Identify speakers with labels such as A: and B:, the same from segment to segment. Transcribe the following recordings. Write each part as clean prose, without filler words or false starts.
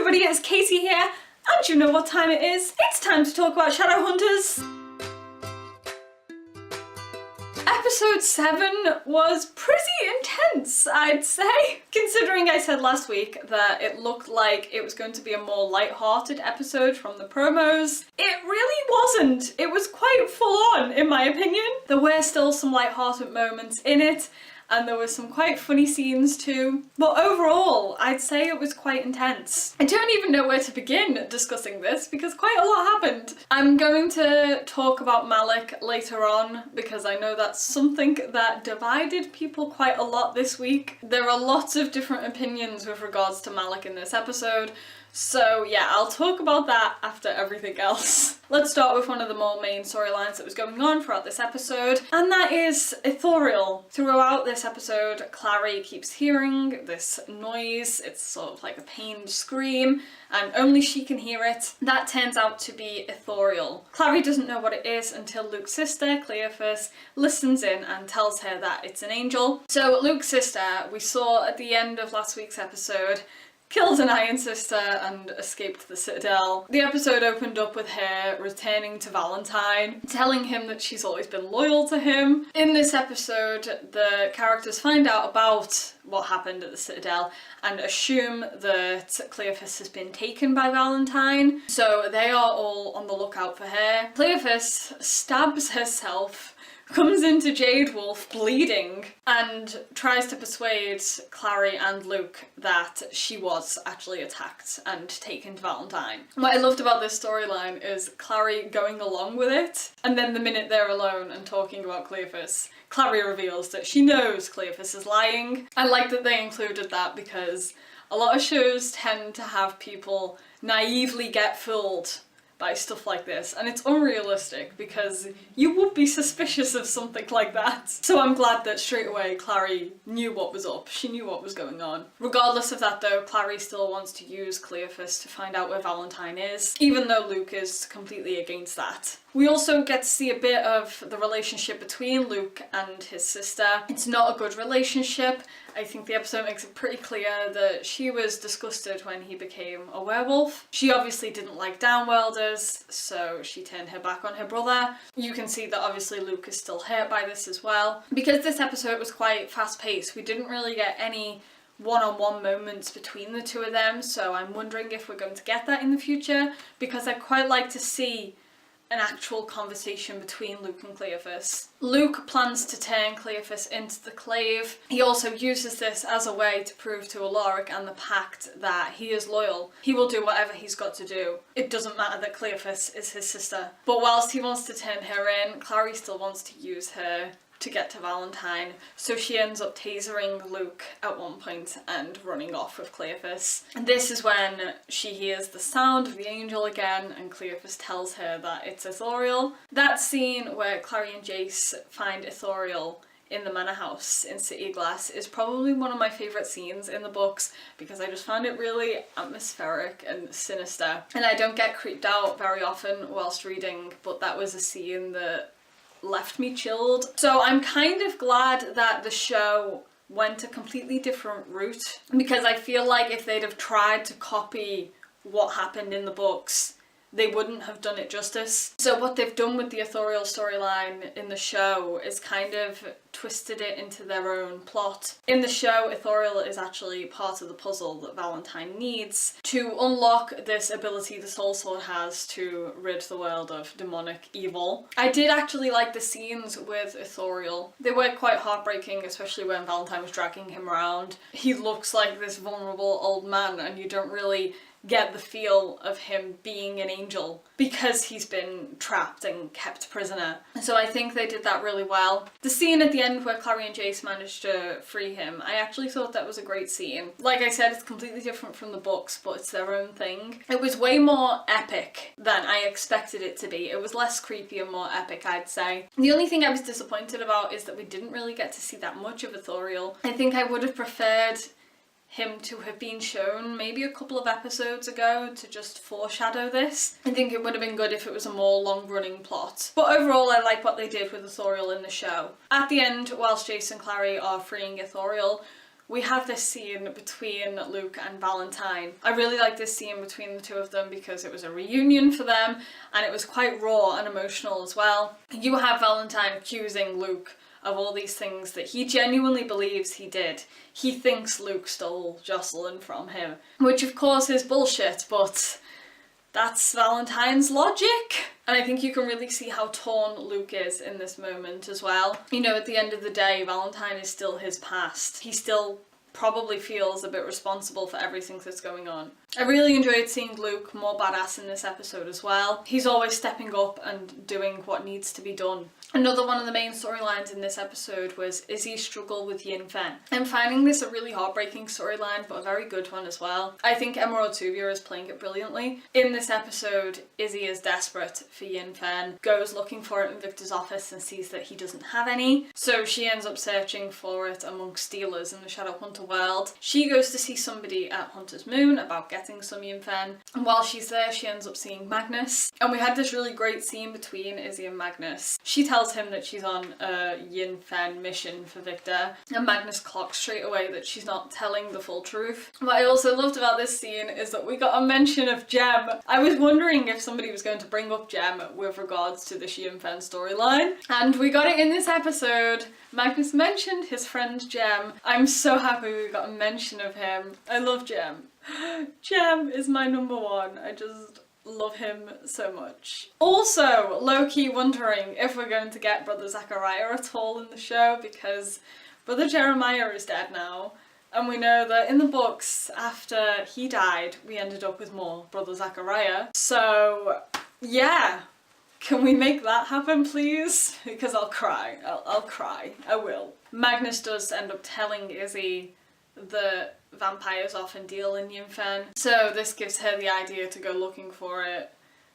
A: everybody, it's Casey here, and you know what time it is. It's time to talk about Shadowhunters. Episode 7 was pretty intense, I'd say. Considering I said last week that it looked like it was going to be a more light-hearted episode from the promos, it really wasn't. It was quite full on, in my opinion. There were still some light-hearted moments in it, and there were some quite funny scenes too. But overall, I'd say it was quite intense. I don't even know where to begin discussing this because quite a lot happened. I'm going to talk about Malik later on because I know that's something that divided people quite a lot this week. There are lots of different opinions with regards to Malik in this episode. So yeah, I'll talk about that after everything else. Let's start with one of the more main storylines that was going on throughout this episode, and that is Authorial. Throughout this episode, Clary keeps hearing this noise. It's sort of like a pained scream, and only she can hear it. That turns out to be Authorial. Clary doesn't know what it is until Luke's sister, Cleophas, listens in and tells her that it's an angel. So Luke's sister, we saw at the end of last week's episode, killed an Iron Sister and escaped the Citadel. The episode opened up with her returning to Valentine, telling him that she's always been loyal to him. In this episode, the characters find out about what happened at the Citadel and assume that Cleophas has been taken by Valentine, so they are all on the lookout for her. Cleophas stabs herself, comes into Jade Wolf bleeding, and tries to persuade Clary and Luke that she was actually attacked and taken to Valentine. What I loved about this storyline is Clary going along with it, and then the minute they're alone and talking about Cleophas, Clary reveals that she knows Cleophas is lying. I like that they included that because a lot of shows tend to have people naively get fooled by stuff like this, and it's unrealistic because you would be suspicious of something like that. So I'm glad that straight away Clary knew what was up, she knew what was going on. Regardless of that though, Clary still wants to use Cleophas to find out where Valentine is, even though Luke is completely against that. We also get to see a bit of the relationship between Luke and his sister. It's not a good relationship. I think the episode makes it pretty clear that she was disgusted when he became a werewolf. She obviously didn't like downwelders, so she turned her back on her brother. You can see that obviously Luke is still hurt by this as well. Because this episode was quite fast-paced, we didn't really get any one-on-one moments between the two of them, so I'm wondering if we're going to get that in the future, because I'd quite like to see an actual conversation between Luke and Cleophas. Luke plans to turn Cleophas into the Clave. He also uses this as a way to prove to Alaric and the Pact that he is loyal. He will do whatever he's got to do. It doesn't matter that Cleophas is his sister. But whilst he wants to turn her in, Clary still wants to use her to get to Valentine, so she ends up tasering Luke at one point and running off with Cleophas. And this is when she hears the sound of the angel again, and Cleophas tells her that it's Authorial. That scene where Clary and Jace find Authorial in the manor house in City Glass is probably one of my favourite scenes in the books because I just found it really atmospheric and sinister. And I don't get creeped out very often whilst reading, but that was a scene that left me chilled. So I'm kind of glad that the show went a completely different route, because I feel like if they'd have tried to copy what happened in the books, they wouldn't have done it justice. So what they've done with the Authorial storyline in the show is kind of twisted it into their own plot. In the show, Authorial is actually part of the puzzle that Valentine needs to unlock this ability the Soul Sword has to rid the world of demonic evil. I did actually like the scenes with Authorial. They were quite heartbreaking, especially when Valentine was dragging him around. He looks like this vulnerable old man, and you don't really get the feel of him being an angel because he's been trapped and kept prisoner. So I think they did that really well. The scene at the end where Clary and Jace managed to free him, I actually thought that was a great scene. Like I said, it's completely different from the books, but it's their own thing. It was way more epic than I expected it to be. It was less creepy and more epic, I'd say. The only thing I was disappointed about is that we didn't really get to see that much of Authorial. I think I would have preferred him to have been shown maybe a couple of episodes ago to just foreshadow this. I think it would have been good if it was a more long-running plot. But overall, I like what they did with Authorial in the show. At the end, whilst Jace and Clary are freeing Authorial, we have this scene between Luke and Valentine. I really like this scene between the two of them because it was a reunion for them and it was quite raw and emotional as well. You have Valentine accusing Luke of all these things that he genuinely believes he did. He thinks Luke stole Jocelyn from him, which of course is bullshit, but that's Valentine's logic. And I think you can really see how torn Luke is in this moment as well. You know, at the end of the day, Valentine is still his past. He still probably feels a bit responsible for everything that's going on. I really enjoyed seeing Luke more badass in this episode as well. He's always stepping up and doing what needs to be done. Another one of the main storylines in this episode was Izzy's struggle with Yin Fen. I'm finding this a really heartbreaking storyline, but a very good one as well. I think Emerald Tuvia is playing it brilliantly. In this episode, Izzy is desperate for Yin Fen, goes looking for it in Victor's office and sees that he doesn't have any. So she ends up searching for it amongst stealers in the Shadowhunter world. She goes to see somebody at Hunter's Moon about getting some Yin Fen. And while she's there, she ends up seeing Magnus. And we had this really great scene between Izzy and Magnus. She tells him that she's on a Yin Fen mission for Victor, and Magnus clocks straight away that she's not telling the full truth. What I also loved about this scene is that we got a mention of Jem. I was wondering if somebody was going to bring up Jem with regards to the Yin Fen storyline, and we got it in this episode. Magnus mentioned his friend Jem. I'm so happy we got a mention of him. I love Jem. Jem is my number one. I just love him so much. Also, low-key wondering if we're going to get Brother Zachariah at all in the show, because Brother Jeremiah is dead now, and we know that in the books, after he died, we ended up with more Brother Zachariah. So, yeah. Can we make that happen, please? Because I'll cry. I'll cry. I will. Magnus does end up telling Izzy that vampires often deal in Yin Fen, so this gives her the idea to go looking for it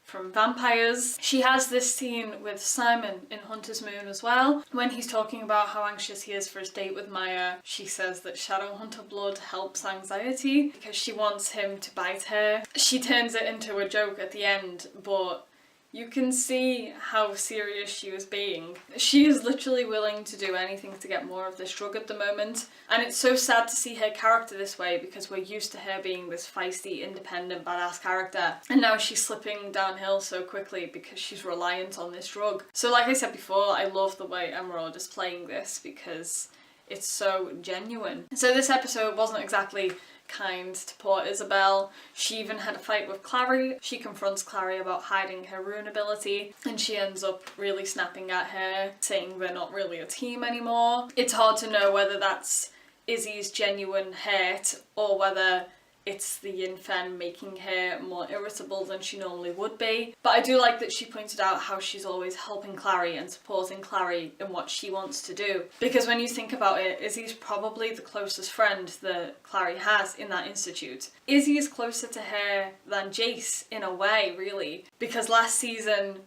A: from vampires. She has this scene with Simon in Hunter's Moon as well. When he's talking about how anxious he is for his date with Maya, she says that Shadowhunter blood helps anxiety because she wants him to bite her. She turns it into a joke at the end, but you can see how serious she was being. She is literally willing to do anything to get more of this drug at the moment, and it's so sad to see her character this way because we're used to her being this feisty, independent, badass character, and now she's slipping downhill so quickly because she's reliant on this drug. So like I said before, I love the way Emerald is playing this because it's so genuine. So this episode wasn't exactly kind to poor Isabel. She even had a fight with Clary. She confronts Clary about hiding her rune ability, and she ends up really snapping at her, saying they're not really a team anymore. It's hard to know whether that's Izzy's genuine hurt or whether it's the Yin Fen making her more irritable than she normally would be. But I do like that she pointed out how she's always helping Clary and supporting Clary in what she wants to do. Because when you think about it, Izzy's probably the closest friend that Clary has in that institute. Izzy is closer to her than Jace in a way, really. Because last season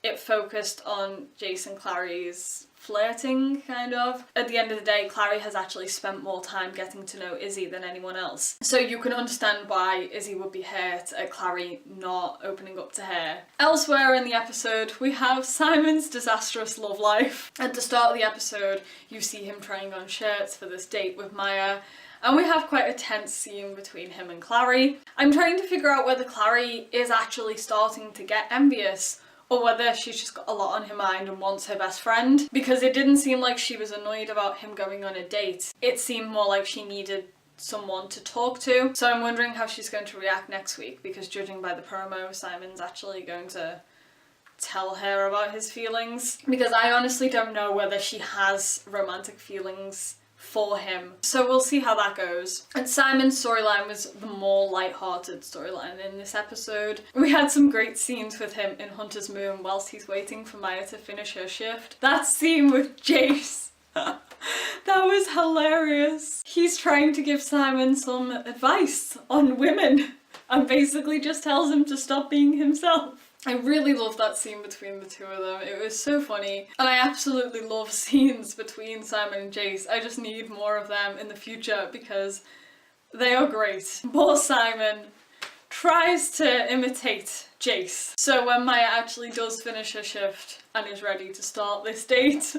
A: it focused on Jace and Clary's flirting, kind of. At the end of the day, Clary has actually spent more time getting to know Izzy than anyone else. So you can understand why Izzy would be hurt at Clary not opening up to her. Elsewhere in the episode, we have Simon's disastrous love life. At the start of the episode, you see him trying on shirts for this date with Maya, and we have quite a tense scene between him and Clary. I'm trying to figure out whether Clary is actually starting to get envious or whether she's just got a lot on her mind and wants her best friend, because it didn't seem like she was annoyed about him going on a date. It seemed more like she needed someone to talk to. So I'm wondering how she's going to react next week, because judging by the promo, Simon's actually going to tell her about his feelings, because I honestly don't know whether she has romantic feelings for him. So we'll see how that goes. And Simon's storyline was the more light-hearted storyline in this episode. We had some great scenes with him in Hunter's Moon whilst he's waiting for Maya to finish her shift. That scene with Jace, that was hilarious. He's trying to give Simon some advice on women and basically just tells him to stop being himself. I really love that scene between the two of them. It was so funny. And I absolutely love scenes between Simon and Jace. I just need more of them in the future because they are great. Poor Simon tries to imitate Jace. So when Maya actually does finish her shift and is ready to start this date,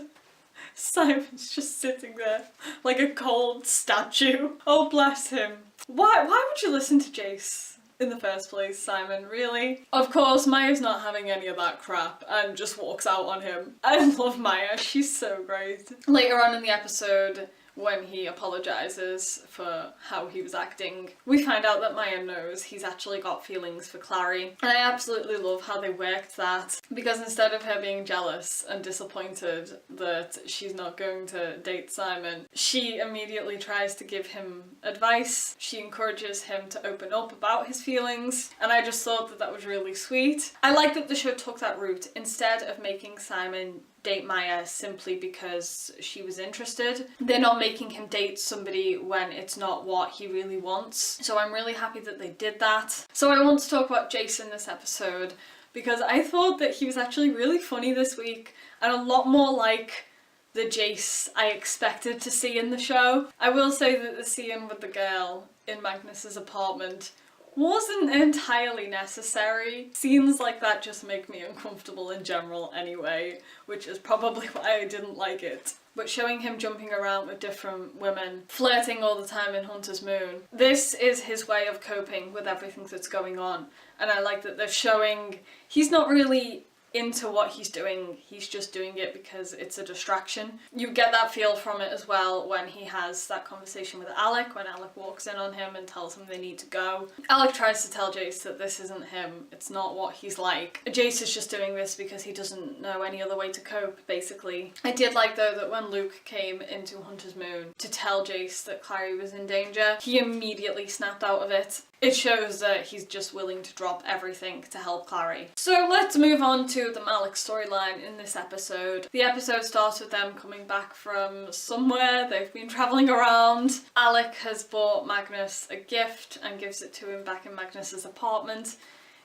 A: Simon's just sitting there like a cold statue. Oh, bless him. Why would you listen to Jace in the first place, Simon? Really? Of course, Maya's not having any of that crap and just walks out on him. I love Maya. She's so great. Later on in the episode, when he apologises for how he was acting, we find out that Maya knows he's actually got feelings for Clary. And I absolutely love how they worked that, because instead of her being jealous and disappointed that she's not going to date Simon, she immediately tries to give him advice. She encourages him to open up about his feelings, and I just thought that that was really sweet. I like that the show took that route instead of making Simon date Maya simply because she was interested. They're not making him date somebody when it's not what he really wants. So I'm really happy that they did that. So I want to talk about Jason this episode because I thought that he was actually really funny this week and a lot more like the Jace I expected to see in the show. I will say that the scene with the girl in Magnus's apartment wasn't entirely necessary. Scenes like that just make me uncomfortable in general anyway, which is probably why I didn't like it. But showing him jumping around with different women, flirting all the time in Hunter's Moon, this is his way of coping with everything that's going on. And I like that they're showing he's not really into what he's doing, he's just doing it because it's a distraction. You get that feel from it as well when he has that conversation with Alec, when Alec walks in on him and tells him they need to go. Alec tries to tell Jace that this isn't him, it's not what he's like. Jace is just doing this because he doesn't know any other way to cope, basically. I did like though that when Luke came into Hunter's Moon to tell Jace that Clary was in danger, he immediately snapped out of it. It shows that he's just willing to drop everything to help Clary. So let's move on to the Malik storyline in this episode. The episode starts with them coming back from somewhere. They've been travelling around. Alec has bought Magnus a gift and gives it to him back in Magnus's apartment.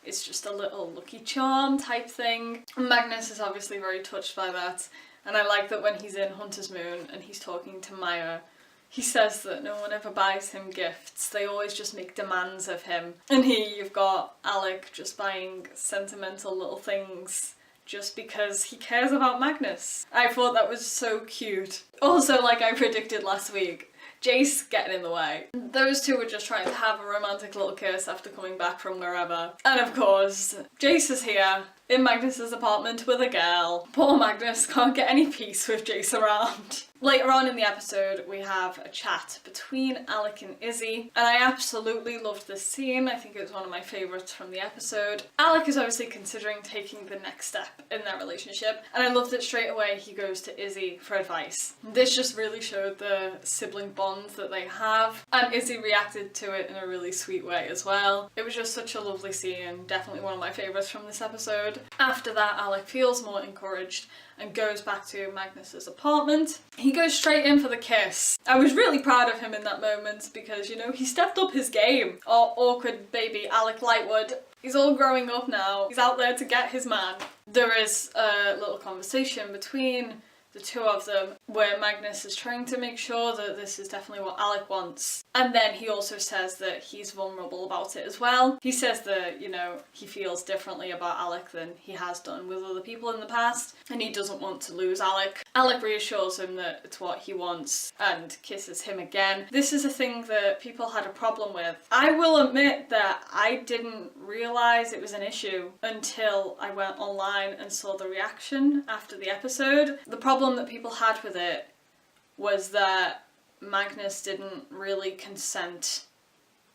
A: It's just a little Lucky Charm type thing. Magnus is obviously very touched by that. And I like that when he's in Hunter's Moon and he's talking to Maya, he says that no one ever buys him gifts, they always just make demands of him. And here you've got Alec just buying sentimental little things just because he cares about Magnus. I thought that was so cute. Also, like I predicted last week, Jace getting in the way. Those two were just trying to have a romantic little kiss after coming back from wherever. And of course, Jace is here in Magnus's apartment with a girl. Poor Magnus can't get any peace with Jace around. Later on in the episode, we have a chat between Alec and Izzy, and I absolutely loved this scene. I think it was one of my favourites from the episode. Alec is obviously considering taking the next step in their relationship, and I loved that straight away he goes to Izzy for advice. This just really showed the sibling bond that they have, and Izzy reacted to it in a really sweet way as well. It was just such a lovely scene, definitely one of my favourites from this episode. After that, Alec feels more encouraged and goes back to Magnus's apartment. He goes straight in for the kiss. I was really proud of him in that moment because, you know, he stepped up his game. Our awkward baby Alec Lightwood. He's all growing up now. He's out there to get his man. There is a little conversation between the two of them where Magnus is trying to make sure that this is definitely what Alec wants. And then he also says that he's vulnerable about it as well. He says that, you know, he feels differently about Alec than he has done with other people in the past, and he doesn't want to lose Alec. Alec reassures him that it's what he wants and kisses him again. This is a thing that people had a problem with. I will admit that I didn't realise it was an issue until I went online and saw the reaction after the episode. The problem that people had with it was that Magnus didn't really consent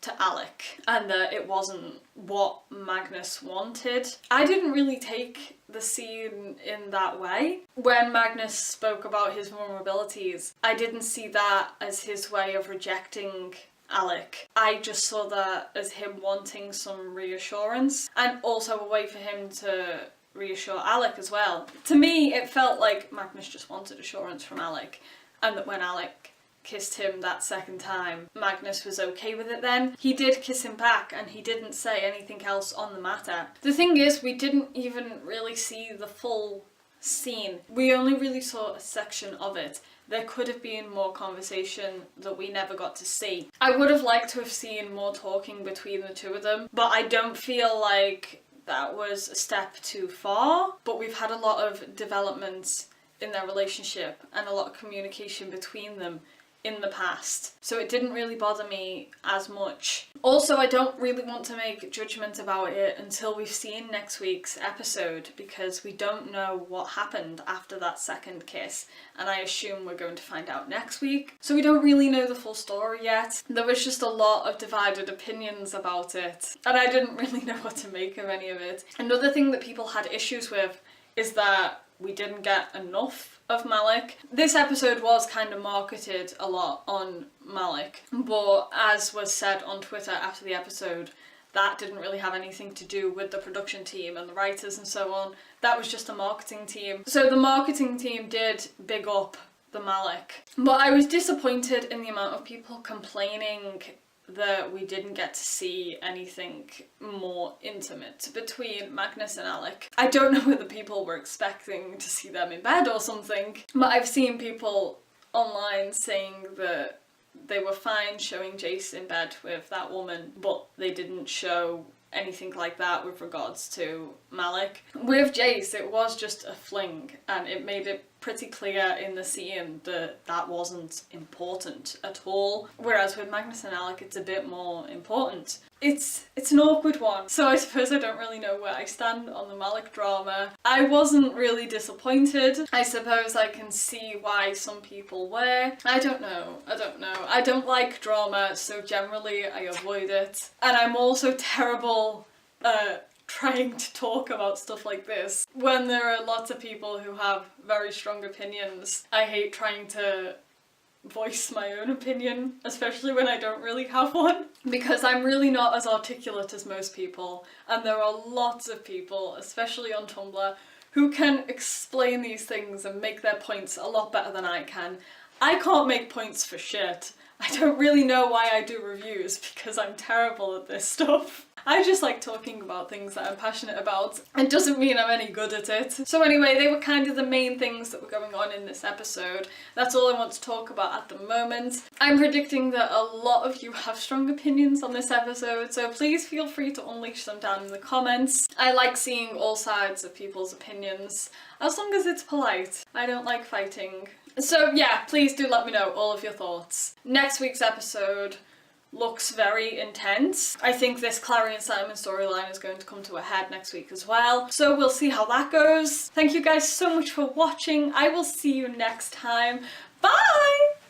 A: to Alec and that it wasn't what Magnus wanted. I didn't really take the scene in that way. When Magnus spoke about his vulnerabilities, I didn't see that as his way of rejecting Alec. I just saw that as him wanting some reassurance and also a way for him to reassure Alec as well. To me, it felt like Magnus just wanted assurance from Alec, and that when Alec kissed him that second time, Magnus was okay with it then. He did kiss him back and he didn't say anything else on the matter. The thing is, we didn't even really see the full scene. We only really saw a section of it. There could have been more conversation that we never got to see. I would have liked to have seen more talking between the two of them, but I don't feel like that was a step too far. But we've had a lot of developments in their relationship and a lot of communication between them in the past. So it didn't really bother me as much. Also, I don't really want to make judgment about it until we've seen next week's episode, because we don't know what happened after that second kiss, and I assume we're going to find out next week. So we don't really know the full story yet. There was just a lot of divided opinions about it, and I didn't really know what to make of any of it. Another thing that people had issues with is that we didn't get enough of Malik. This episode was kind of marketed a lot on Malik, but as was said on Twitter after the episode, that didn't really have anything to do with the production team and the writers and so on. That was just a marketing team. So the marketing team did big up the Malik, but I was disappointed in the amount of people complaining that we didn't get to see anything more intimate between Magnus and Alec. I don't know whether people were expecting to see them in bed or something, but I've seen people online saying that they were fine showing Jace in bed with that woman, but they didn't show anything like that with regards to Malik. With Jace, it was just a fling, and it made it pretty clear in the scene that that wasn't important at all. Whereas with Magnus and Alec, it's a bit more important. It's an awkward one, so I suppose I don't really know where I stand on the Malik drama. I wasn't really disappointed. I suppose I can see why some people were. I don't know. I don't like drama, so generally I avoid it. And I'm also terrible at trying to talk about stuff like this when there are lots of people who have very strong opinions. I hate trying to voice my own opinion, especially when I don't really have one, because I'm really not as articulate as most people, and there are lots of people, especially on Tumblr, who can explain these things and make their points a lot better than I can. I can't make points for shit. I don't really know why I do reviews, because I'm terrible at this stuff. I just like talking about things that I'm passionate about. It doesn't mean I'm any good at it. So anyway, they were kind of the main things that were going on in this episode. That's all I want to talk about at the moment. I'm predicting that a lot of you have strong opinions on this episode, so please feel free to unleash them down in the comments. I like seeing all sides of people's opinions, as long as it's polite. I don't like fighting. So yeah, please do let me know all of your thoughts. Next week's episode looks very intense. I think this Clary and Simon storyline is going to come to a head next week as well, so we'll see how that goes. Thank you guys so much for watching. I will see you next time. Bye!